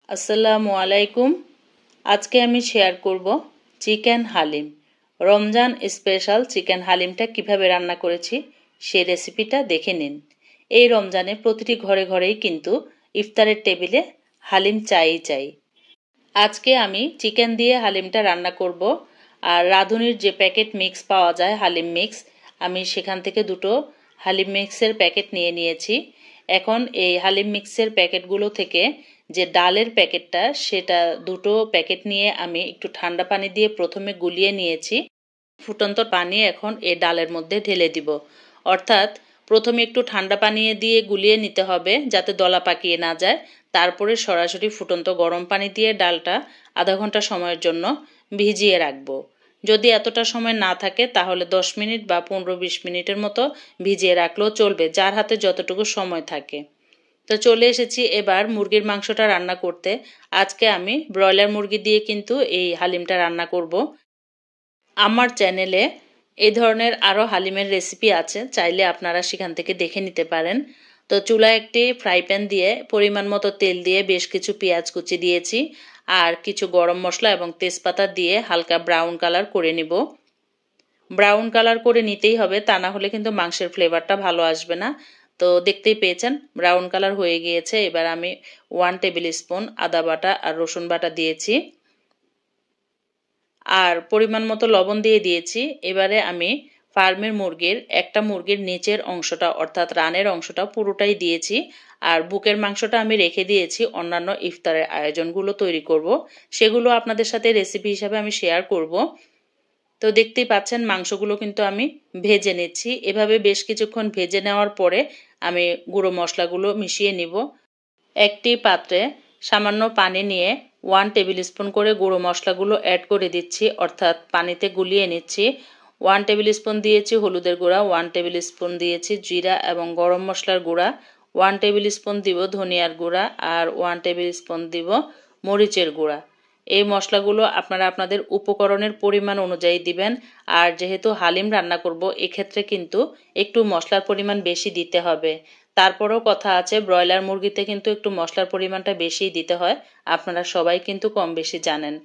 আসসালামু আলাইকুম। আজকে আমি শেয়ার করব chicken haleem. Ramzan special chicken হালিমটা কিভাবে রান্না করেছি সেই রেসিপিটা দেখে নিন। এই রমজানে প্রতিটি ঘরে ঘরেই কিন্তু ইফতারের টেবিলে হালিম চাই। আজকে আমি চিকেন দিয়ে হালিমটা রান্না করব। আর রাঁধুনির যে প্যাকেট মিক্স পাওয়া যায় হালিম মিক্স, আমি সেখান থেকে দুটো হালিম মিক্সের প্যাকেট নিয়ে নিয়েছি। এখন এই হালিম মিক্সের প্যাকেটগুলো থেকে যে ডালের প্যাকেটটা, সেটা দুটো প্যাকেট নিয়ে আমি একটু ঠান্ডা পানি দিয়ে প্রথমে গুলিয়ে নিয়েছি। ফুটন্ত পানি এখন এই ডালের মধ্যে ঢেলে দিব। অর্থাৎ প্রথমে একটু ঠান্ডা পানি দিয়ে গুলিয়ে নিতে হবে যাতে দলা পাকিয়ে না যায়। তারপরে সরাসরি ফুটন্ত গরম পানি দিয়ে ডালটা আধা ঘন্টা সময়ের জন্য ভিজিয়ে রাখবো। যদি এতটা সময় না থাকে তাহলে 10 মিনিট বা 15-20 মিনিটের মতো ভিজিয়ে রাখলেও চলবে, যার হাতে যতটুকু সময় থাকে। তো চলে এসেছি এবার মুরগির মাংসটা রান্না করতে। আজকে আমি ব্রয়লার মুরগি দিয়ে কিন্তু এই হালিমটা রান্না করব। আমার চ্যানেলে এই ধরনের আরও হালিমের রেসিপি আছে, চাইলে আপনারা সেখান থেকে দেখে নিতে পারেন। তো চুলায় একটি ফ্রাই প্যান দিয়ে পরিমাণ মতো তেল দিয়ে বেশ কিছু পেঁয়াজ কুচি দিয়েছি আর কিছু গরম মশলা এবং তেজপাতা দিয়ে হালকা ব্রাউন কালার করে নিব। ব্রাউন কালার করে নিতেই হবে, তা না হলে কিন্তু মাংসের ফ্লেভারটা ভালো আসবে না। তো দেখতেই পেয়েছেন ব্রাউন কালার হয়ে গিয়েছে। এবার আমি 1 টেবিল স্পুন আদা বাটা আর রসুন বাটা দিয়েছি আর পরিমাণ মতো লবণ দিয়ে দিয়েছি। এবারে আমি ফার্মের মুরগির একটা মুরগির নিচের অংশটা অর্থাৎ রানের অংশটা পুরোটাই দিয়েছি আর বুকের মাংসটা আমি রেখে দিয়েছি অন্যান্য ইফতারের আয়োজনগুলো তৈরি করব, সেগুলো আপনাদের সাথে রেসিপি হিসাবে আমি শেয়ার করব। তো দেখতেই পাচ্ছেন মাংসগুলো কিন্তু আমি ভেজে নিচ্ছি। এভাবে বেশ কিছুক্ষণ ভেজে নেওয়ার পরে আমি গুঁড়ো মশলাগুলো মিশিয়ে নিব। একটি পাত্রে সামান্য পানি নিয়ে 1 টেবিল স্পুন করে গুঁড়ো মশলাগুলো অ্যাড করে দিচ্ছি, অর্থাৎ পানিতে গুলিয়ে নিচ্ছি। 1 টেবিল স্পুন দিয়েছি হলুদের গুঁড়া, 1 টেবিল স্পুন দিয়েছি জিরা এবং গরম মশলার গুঁড়া, 1 টেবিল স্পুন দিব ধনিয়ার গুঁড়া আর 1 টেবিল স্পুন দিব মরিচের গুঁড়া। এই মশলাগুলো আপনারা আপনাদের উপকরণের পরিমাণ অনুযায়ী দিবেন। আর যেহেতু হালিম রান্না করব, এক্ষেত্রে কিন্তু একটু মশলার পরিমাণ বেশি দিতে হবে। তারপরেও কথা আছে, ব্রয়লার মুরগিতে কিন্তু একটু মশলার পরিমাণটা বেশিই দিতে হয়, আপনারা সবাই কিন্তু কম বেশি জানেন।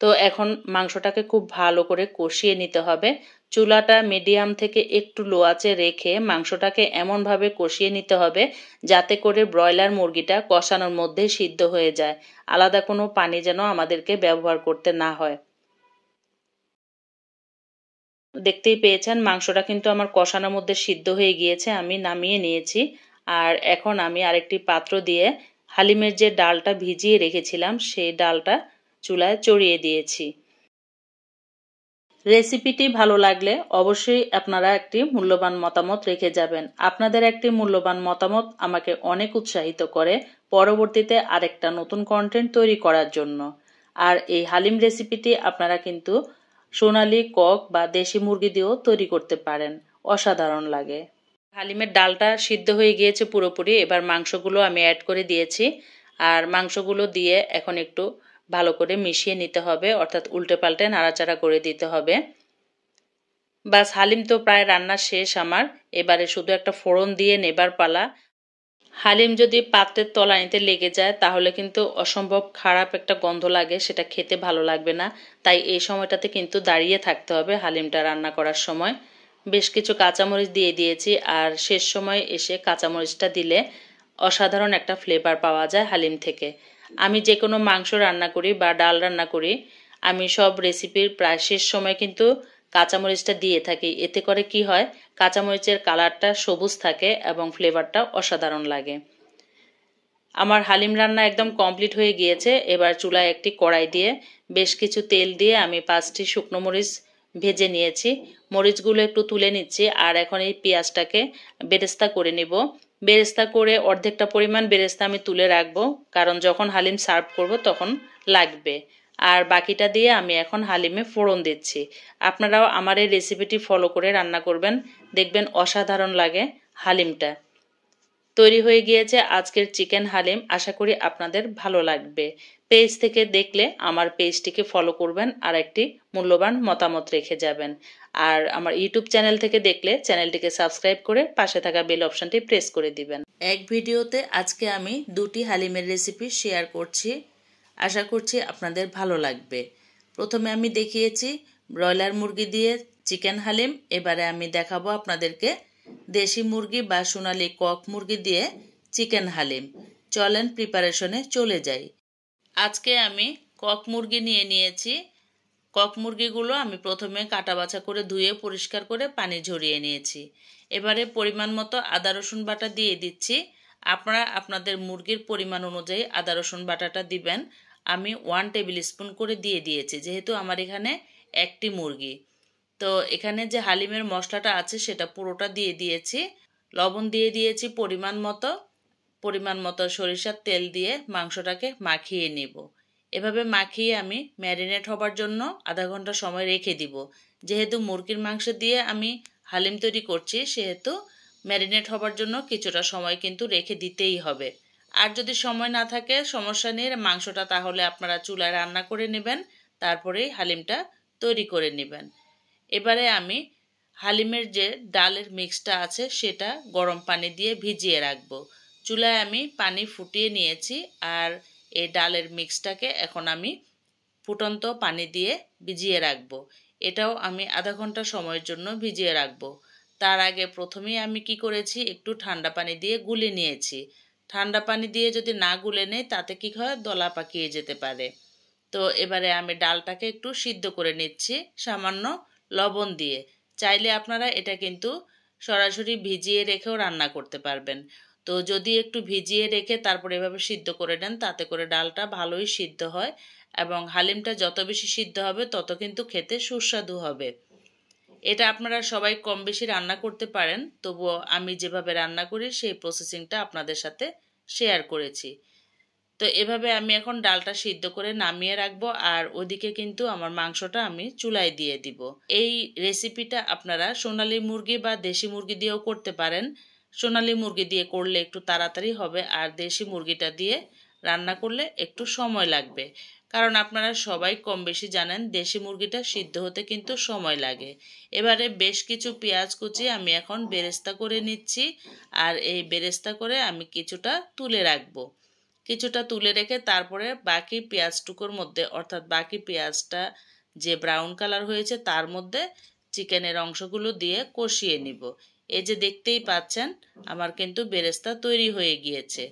তো এখন মাংসটাকে খুব ভালো করে কষিয়ে নিতে হবে। চুলাটা মিডিয়াম থেকে একটু লো আঁচে রেখে মাংসটাকে এমনভাবে কষিয়ে নিতে হবে যাতে করে ব্রয়লার মুরগিটা কষানোর মধ্যে সিদ্ধ হয়ে যায়, আলাদা কোনো পানি যেন আমাদেরকে ব্যবহার করতে না হয়। দেখতেই পেয়েছেন মাংসটা কিন্তু আমার কষানোর মধ্যে সিদ্ধ হয়ে গিয়েছে, আমি নামিয়ে নিয়েছি। আর এখন আমি আরেকটি পাত্র দিয়ে হালিমের যে ডালটা ভিজিয়ে রেখেছিলাম সেই ডালটা চুলায় চড়িয়ে দিয়েছি। রেসিপিটি ভালো লাগলে অবশ্যই আপনারা একটি মূল্যবান মতামত রেখে যাবেন। আপনাদের একটি মূল্যবান মতামত আমাকে অনেক উৎসাহিত করে পরবর্তীতে আরেকটা নতুন কন্টেন্ট তৈরি করার জন্য। আর এই হালিম রেসিপিটি আপনারা কিন্তু সোনালী কক বা দেশি মুরগি দিয়েও তৈরি করতে পারেন, অসাধারণ লাগে। হালিমের ডালটা সিদ্ধ হয়ে গিয়েছে পুরোপুরি। এবার মাংসগুলো আমি অ্যাড করে দিয়েছি আর মাংসগুলো দিয়ে এখন একটু ভালো করে মিশিয়ে নিতে হবে, অর্থাৎ উল্টে পাল্টে নাড়াচাড়া করে দিতে হবে। বাস, হালিম তো প্রায় রান্না শেষ আমার। এবারে শুধু একটা ফোড়ন দিয়ে নেবার পালা। হালিম যদি পাত্রের তলানিতে লেগে যায় তাহলে কিন্তু অসম্ভব খারাপ একটা গন্ধ লাগে, সেটা খেতে ভালো লাগবে না। তাই এই সময়টাতে কিন্তু দাঁড়িয়ে থাকতে হবে হালিমটা রান্না করার সময়। বেশ কিছু কাঁচামরিচ দিয়ে দিয়েছি আর শেষ সময় এসে কাঁচামরিচটা দিলে অসাধারণ একটা ফ্লেভার পাওয়া যায় হালিম থেকে। আমি যে কোনো মাংস রান্না করি বা ডাল রান্না করি, আমি সব রেসিপির প্রায় শেষ সময় কিন্তু কাঁচামরিচটা দিয়ে থাকি। এতে করে কি হয়, কাঁচামরিচের কালারটা সবুজ থাকে এবং ফ্লেভারটা অসাধারণ লাগে। আমার হালিম রান্না একদম কমপ্লিট হয়ে গিয়েছে। এবার চুলায় একটি কড়াই দিয়ে বেশ কিছু তেল দিয়ে আমি 5টি শুকনো মরিচ ভেজে নিয়েছি। মরিচগুলো একটু তুলে নিচ্ছি আর এখন এই পেঁয়াজটাকে বেরেস্তা করে নেব। বেরেস্তা করে অর্ধেকটা পরিমাণ বেরেস্তা আমি তুলে রাখবো, কারণ যখন হালিম সার্ভ করব তখন লাগবে। আর বাকিটা দিয়ে আমি এখন হালিমে ফোড়ন দিচ্ছি। আপনারাও আমার এই রেসিপিটি ফলো করে রান্না করবেন, দেখবেন অসাধারণ লাগে হালিমটা। তৈরি হয়ে গিয়েছে আজকের চিকেন হালিম। আশা করি আপনাদের ভালো লাগবে। পেজ থেকে দেখলে আমার পেজটিকে ফলো করবেন আর একটি মূল্যবান মতামত রেখে যাবেন। আর আমার ইউটিউব চ্যানেল থেকে দেখলে চ্যানেলটিকে সাবস্ক্রাইব করে পাশে থাকা বেল অপশনটি প্রেস করে দিবেন। এক ভিডিওতে আজকে আমি দুটি হালিমের রেসিপি শেয়ার করছি। আশা করছি আপনাদের ভালো লাগবে। প্রথমে আমি দেখিয়েছি ব্রয়লার মুরগি দিয়ে চিকেন হালিম। এবারে আমি দেখাবো আপনাদেরকে দেশি মুরগি বা সোনালী কক মুরগি দিয়ে চিকেন হালিম। চলেন প্রিপারেশনে চলে যাই। আজকে আমি কক মুরগি নিয়ে নিয়েছি। কক মুরগিগুলো আমি প্রথমে কাটা বাছা করে ধুয়ে পরিষ্কার করে পানি ঝরিয়ে নিয়েছি। এবারে পরিমাণ মতো আদা রসুন বাটা দিয়ে দিচ্ছি। আপনারা আপনাদের মুরগির পরিমাণ অনুযায়ী আদা রসুন বাটাটা দিবেন। আমি 1 টেবিল স্পুন করে দিয়ে দিয়েছি, যেহেতু আমার এখানে একটি মুরগি। তো এখানে যে হালিমের মশলাটা আছে সেটা পুরোটা দিয়ে দিয়েছি। লবণ দিয়ে দিয়েছি পরিমাণ মতো সরিষার তেল দিয়ে মাংসটাকে মাখিয়ে নিব। এভাবে মাখিয়ে আমি ম্যারিনেট হবার জন্য আধা ঘন্টা সময় রেখে দিব। যেহেতু মুরগির মাংস দিয়ে আমি হালিম তৈরি করছি, সেহেতু ম্যারিনেট হবার জন্য কিছুটা সময় কিন্তু রেখে দিতেই হবে। আর যদি সময় না থাকে সমস্যা নেই, মাংসটা তাহলে আপনারা চুলায় রান্না করে নেবেন, তারপরেই হালিমটা তৈরি করে নেবেন। এবারে আমি হালিমের যে ডালের মিক্সটা আছে সেটা গরম পানি দিয়ে ভিজিয়ে রাখবো। চুলায় আমি পানি ফুটিয়ে নিয়েছি, আর এই ডালের মিক্সটাকে এখন আমি ফুটন্ত পানি দিয়ে ভিজিয়ে রাখবো। এটাও আমি আধা ঘন্টা সময়ের জন্য ভিজিয়ে রাখবো। তার আগে প্রথমেই আমি কি করেছি, একটু ঠান্ডা পানি দিয়ে গুলে নিয়েছি। ঠান্ডা পানি দিয়ে যদি না গুলে নেই তাতে কি হয়, দলা পাকিয়ে যেতে পারে। তো এবারে আমি ডালটাকে একটু সিদ্ধ করে নিচ্ছি সামান্য লবণ দিয়ে। চাইলে আপনারা এটা কিন্তু সরাসরি ভিজিয়ে রেখেও রান্না করতে পারবেন। তো যদি একটু ভিজিয়ে রেখে তারপর এভাবে সিদ্ধ করে নেন, তাতে করে ডালটা ভালোই সিদ্ধ হয় এবং হালিমটা যত বেশি সিদ্ধ হবে তত কিন্তু খেতে সুস্বাদু হবে। এটা আপনারা সবাই কম বেশি রান্না করতে পারেন, তবুও আমি যেভাবে রান্না করি সেই প্রসেসিংটা আপনাদের সাথে শেয়ার করেছি। তো এভাবে আমি এখন ডালটা সিদ্ধ করে নামিয়ে রাখবো, আর ওদিকে কিন্তু আমার মাংসটা আমি চুলায় দিয়ে দিব। এই রেসিপিটা আপনারা সোনালী মুরগি বা দেশি মুরগি দিয়েও করতে পারেন। সোনালী মুরগি দিয়ে করলে একটু তাড়াতাড়ি হবে, আর দেশি মুরগিটা দিয়ে রান্না করলে একটু সময় লাগবে। কারণ আপনারা সবাই কম বেশি জানেন দেশি মুরগিটা সিদ্ধ হতে কিন্তু সময় লাগে। এবারে বেশ কিছু পেঁয়াজ কুচি আমি এখন বেরেস্তা করে নিচ্ছি, আর এই বেরেস্তা করে আমি কিছুটা তুলে রাখবো। কিছুটা তুলে রেখে তারপরে বাকি পেঁয়াজটুকুর মধ্যে, অর্থাৎ বাকি পেঁয়াজটা যে ব্রাউন কালার হয়েছে তার মধ্যে চিকেনের অংশগুলো দিয়ে কষিয়ে নিব। এই যে দেখতেই পাচ্ছেন আমার কিন্তু বেরেস্তা তৈরি হয়ে গিয়েছে।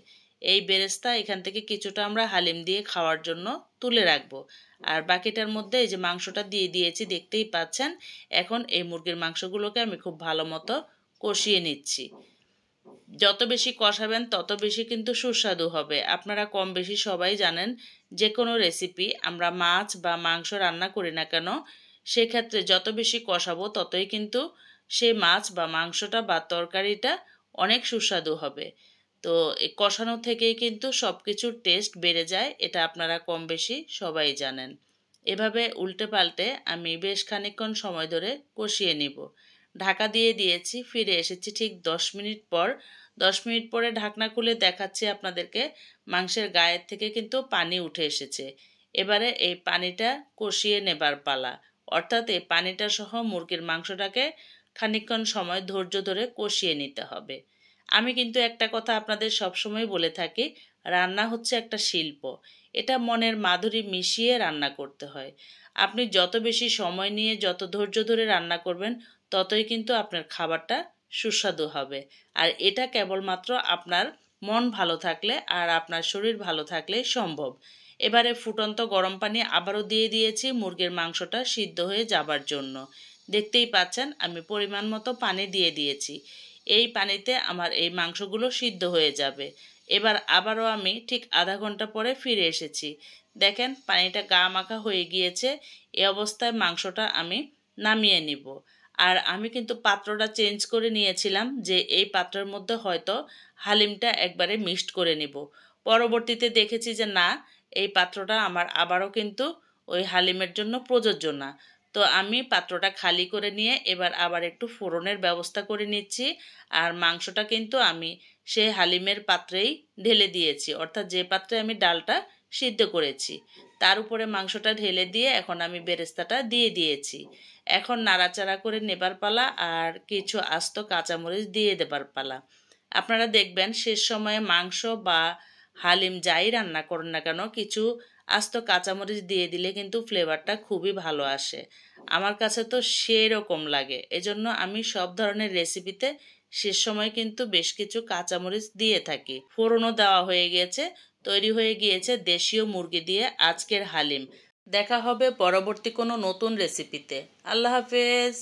এই বেরেস্তা এখান থেকে কিছুটা আমরা হালিম দিয়ে খাওয়ার জন্য তুলে রাখবো। আর বাকিটার মধ্যে এই যে মাংসটা দিয়ে দিয়েছি, দেখতেই পাচ্ছেন। এখন এই মুরগির মাংসগুলোকে আমি খুব ভালো মতো কষিয়ে নিচ্ছি। যত বেশি কষাবেন তত বেশি কিন্তু সুস্বাদু হবে। আপনারা কম বেশি সবাই জানেন যে কোনো রেসিপি আমরা মাছ বা মাংস রান্না করি না কেন, সেক্ষেত্রে যত বেশি কষাবো ততই কিন্তু সে মাছ বা মাংসটা বা তরকারিটা অনেক সুস্বাদু হবে। তো এই কষানো থেকেই কিন্তু সব কিছুর টেস্ট বেড়ে যায়, এটা আপনারা কম বেশি সবাই জানেন। এভাবে উল্টে পাল্টে আমি বেশ খানিকক্ষণ সময় ধরে কষিয়ে নিব। ঢাকা দিয়ে দিয়েছি, ফিরে এসেছি ঠিক 10 মিনিট পর। 10 মিনিট পরে ঢাকনা খুলে দেখাচ্ছি আপনাদেরকে মাংসের গায়ের থেকে কিন্তু পানি উঠে এসেছে। এবারে এই পানিটা কষিয়ে নেবার পালা, অর্থাৎ এই পানিটা সহ মুরগির মাংসটাকে খানিকক্ষণ সময় ধৈর্য ধরে কষিয়ে নিতে হবে। আমি কিন্তু একটা কথা আপনাদের সবসময় বলে থাকি, রান্না হচ্ছে একটা শিল্প। এটা মনের মাধুরী মিশিয়ে রান্না করতে হয়। আপনি যত বেশি সময় নিয়ে যত ধৈর্য ধরে রান্না করবেন ততই কিন্তু আপনার খাবারটা সুস্বাদু হবে। আর এটা কেবলমাত্র আপনার মন ভালো থাকলে আর আপনার শরীর ভালো থাকলেই সম্ভব। এবারে ফুটন্ত গরম পানি আবারও দিয়ে দিয়েছি মুরগির মাংসটা সিদ্ধ হয়ে যাবার জন্য। দেখতেই পাচ্ছেন আমি পরিমাণ মতো পানি দিয়ে দিয়েছি। এই পানিতে আমার এই মাংসগুলো সিদ্ধ হয়ে যাবে। এবার আবারও আমি ঠিক আধা ঘন্টা পরে ফিরে এসেছি। দেখেন পানিটা গা মাখা হয়ে গিয়েছে। এই অবস্থায় মাংসটা আমি নামিয়ে নিব। আর আমি কিন্তু পাত্রটা চেঞ্জ করে নিয়েছিলাম, যে এই পাত্রের মধ্যে হয়তো হালিমটা একবারে মিক্সড করে নিব। পরবর্তীতে দেখেছি যে না, এই পাত্রটা আমার আবারও কিন্তু ওই হালিমের জন্য প্রযোজ্য না। তো আমি পাত্রটা খালি করে নিয়ে এবার আবার একটু ফোড়নের ব্যবস্থা করে নিচ্ছি। আর মাংসটা কিন্তু আমি সেই হালিমের পাত্রেই ঢেলে দিয়েছি, অর্থাৎ যে পাত্রে আমি ডালটা সিদ্ধ করেছি তার উপরে মাংসটা ঢেলে দিয়ে এখন আমি বেরেস্তাটা দিয়ে দিয়েছি। এখন নাড়াচাড়া করে নেবার পালা আর কিছু আস্ত কাঁচামরিচ দিয়ে দেবার পালা। আপনারা দেখবেন শেষ সময়ে মাংস বা হালিম যাই রান্না করুন না কেন কিছু আস্ত কাঁচামরিচ দিয়ে দিলে কিন্তু ফ্লেভারটা খুবই ভালো আসে। আমার কাছে তো সেরকম লাগে, এজন্য আমি সব ধরনের রেসিপিতে শেষ সময় কিন্তু বেশ কিছু কাঁচামরিচ দিয়ে থাকি। ফোড়নও দেওয়া হয়ে গিয়েছে, তৈরি হয়ে গিয়েছে দেশীয় মুরগি দিয়ে আজকের হালিম। দেখা হবে পরবর্তী কোনো নতুন রেসিপিতে। আল্লাহ হাফেজ।